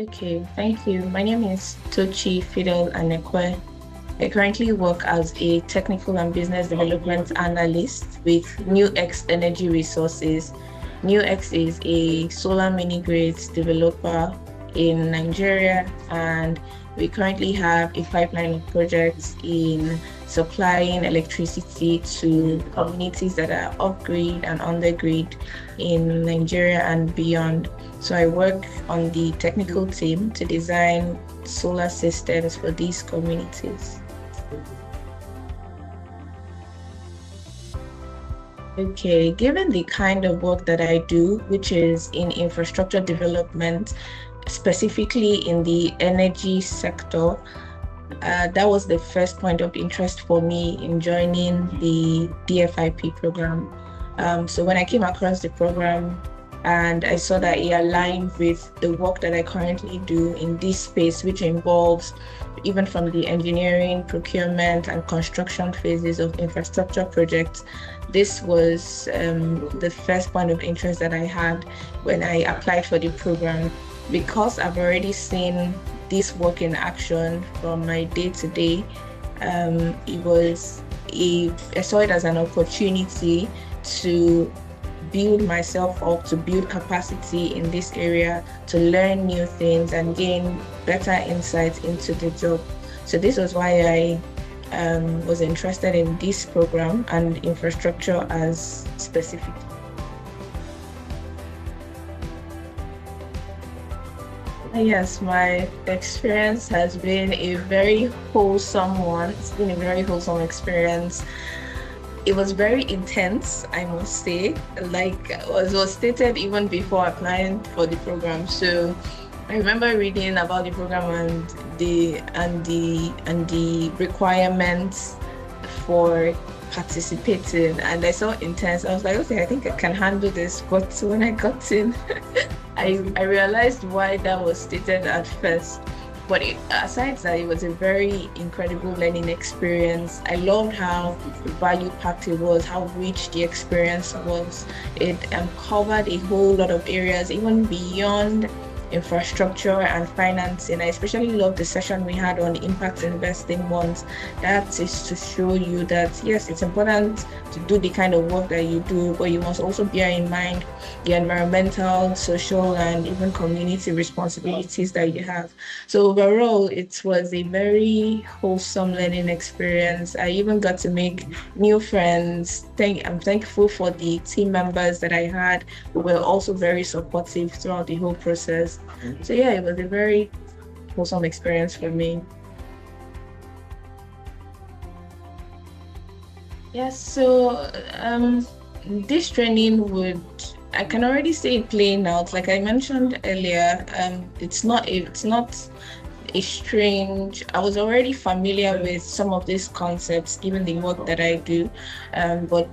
Okay, thank you. My name is Tochi Fidel Anekwe. I currently work as a technical and business development analyst with New X Energy Resources. New X is a solar mini grids developer in Nigeria, and we currently have a pipeline of projects in supplying electricity to communities that are off grid and on the grid in Nigeria and beyond. So I work on the technical team to design solar systems for these communities. Okay, given the kind of work that I do, which is in infrastructure development, specifically in the energy sector, that was the first point of interest for me in joining the DFIP program. So when I came across the program and I saw that it aligned with the work that I currently do in this space, which involves even from the engineering, procurement, and construction phases of infrastructure projects, this was the first point of interest that I had when I applied for the program. Because I've already seen this work in action from my day-to-day, I saw it as an opportunity to build myself up, to build capacity in this area, to learn new things and gain better insights into the job. So this was why I was interested in this program and infrastructure as specific. Yes, my experience has been a very wholesome one. It's been a very wholesome experience. It was very intense, I must say, like was stated even before applying for the program. So I remember reading about the program and the requirements for participating, and I saw intense. I was like, okay, I think I can handle this. But when I got in, I realized why that was stated at first. But aside that, it was a very incredible learning experience. I loved how value-packed it was, how rich the experience was. It covered a whole lot of areas, even beyond infrastructure and financing. I especially love the session we had on impact investing ones. That is to show you that yes, it's important to do the kind of work that you do, but you must also bear in mind the environmental, social, and even community responsibilities that you have. So overall, it was a very wholesome learning experience. I even got to make new friends. I'm thankful for the team members that I had who were also very supportive throughout the whole process. So yeah, it was a very wholesome experience for me. Yes, so this training I can already see it playing out. Like I mentioned earlier, it's not a strange. I was already familiar with some of these concepts given the work that I do, but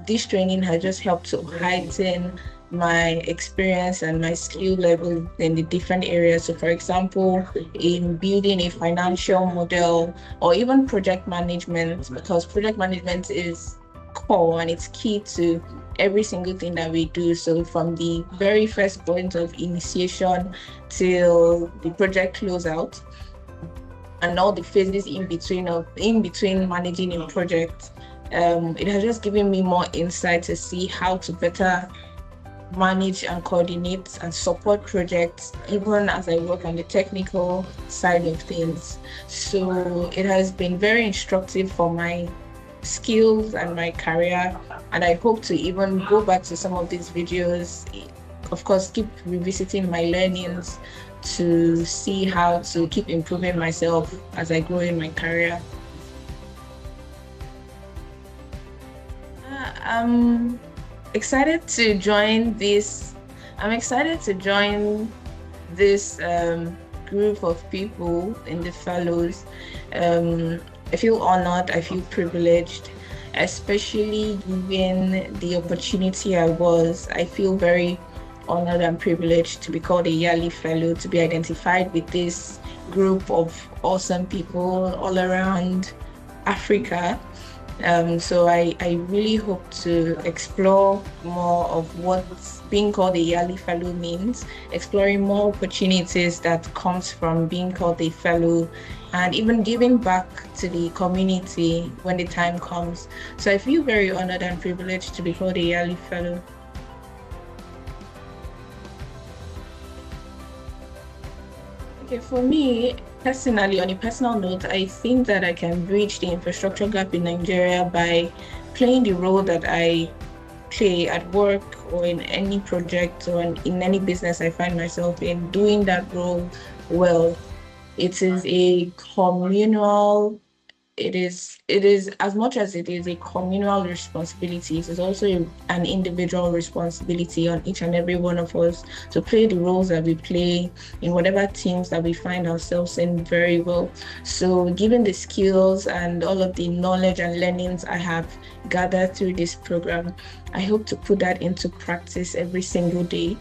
this training has just helped to heighten my experience and my skill level in the different areas. So for example, in building a financial model or even project management, because project management is core and it's key to every single thing that we do. So from the very first point of initiation till the project closeout and all the phases in between managing a project, it has just given me more insight to see how to better manage and coordinate and support projects even as I work on the technical side of things. So it has been very instructive for my skills and my career, and I hope to even go back to some of these videos, of course keep revisiting my learnings to see how to keep improving myself as I grow in my career. I'm excited to join this. I'm excited to join this group of people in the fellows. I feel honored, I feel privileged, especially given the opportunity I feel very honored and privileged to be called a yearly fellow, to be identified with this group of awesome people all around Africa. So I really hope to explore more of what being called a yearly fellow means, exploring more opportunities that comes from being called a fellow, and even giving back to the community when the time comes. So I feel very honored and privileged to be called a yearly fellow. Okay, for me, personally, on a personal note, I think that I can bridge the infrastructure gap in Nigeria by playing the role that I play at work or in any project or in any business I find myself in, doing that role well. It is a communal it is as much as it is a communal responsibility, it is also an individual responsibility on each and every one of us to play the roles that we play in whatever teams that we find ourselves in very well. So given the skills and all of the knowledge and learnings I have gathered through this program, I hope to put that into practice every single day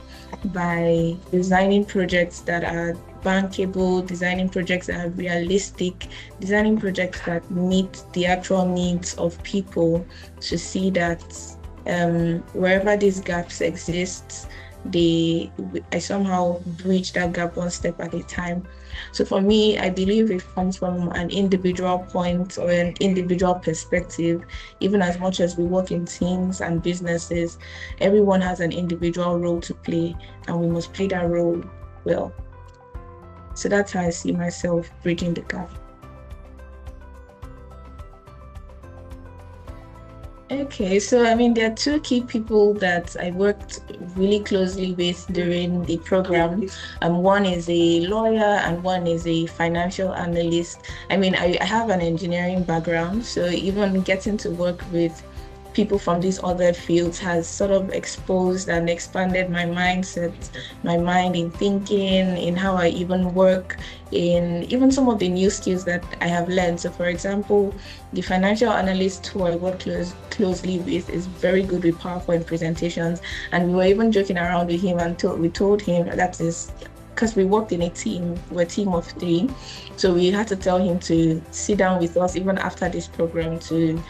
by designing projects that are bankable, designing projects that are realistic, designing projects that meet the actual needs of people, to see that wherever these gaps exist, I somehow bridge that gap one step at a time. So for me, I believe it comes from an individual point or an individual perspective. Even as much as we work in teams and businesses, everyone has an individual role to play, and we must play that role well. So that's how I see myself bridging the gap. Okay, so I mean, there are two key people that I worked really closely with during the program. One is a lawyer and one is a financial analyst. I mean, I have an engineering background, so even getting to work with people from these other fields has sort of exposed and expanded my mindset, my mind in thinking, in how I even work, in even some of the new skills that I have learned. So, for example, the financial analyst who I work closely with is very good with PowerPoint presentations. And we were even joking around with him and we told him that is because we worked in a team, we're a team of three. So we had to tell him to sit down with us even after this program to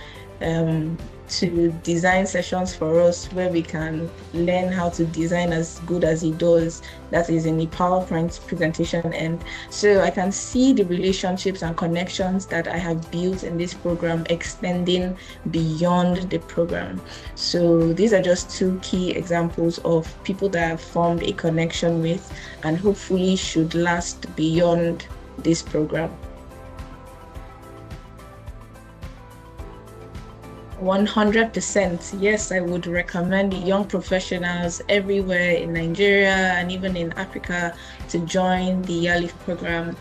design sessions for us where we can learn how to design as good as he does, that is in the PowerPoint presentation end. So I can see the relationships and connections that I have built in this program extending beyond the program. So these are just two key examples of people that I've formed a connection with and hopefully should last beyond this program. 100%. Yes, I would recommend young professionals everywhere in Nigeria and even in Africa to join the YALIF program.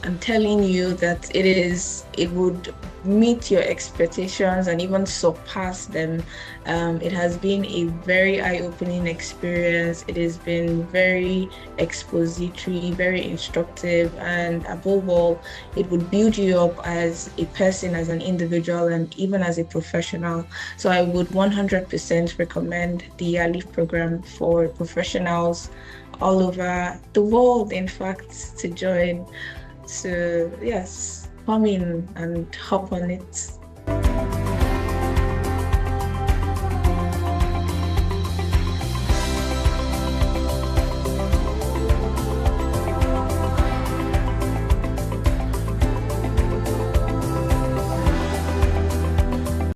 I'm telling you that it would meet your expectations and even surpass them. It has been a very eye-opening experience. It has been very expository, very instructive, and above all, it would build you up as a person, as an individual, and even as a professional. So I would 100% recommend the YALIF program for professionals all over the world, in fact, to join. So yes, come in and hop on it.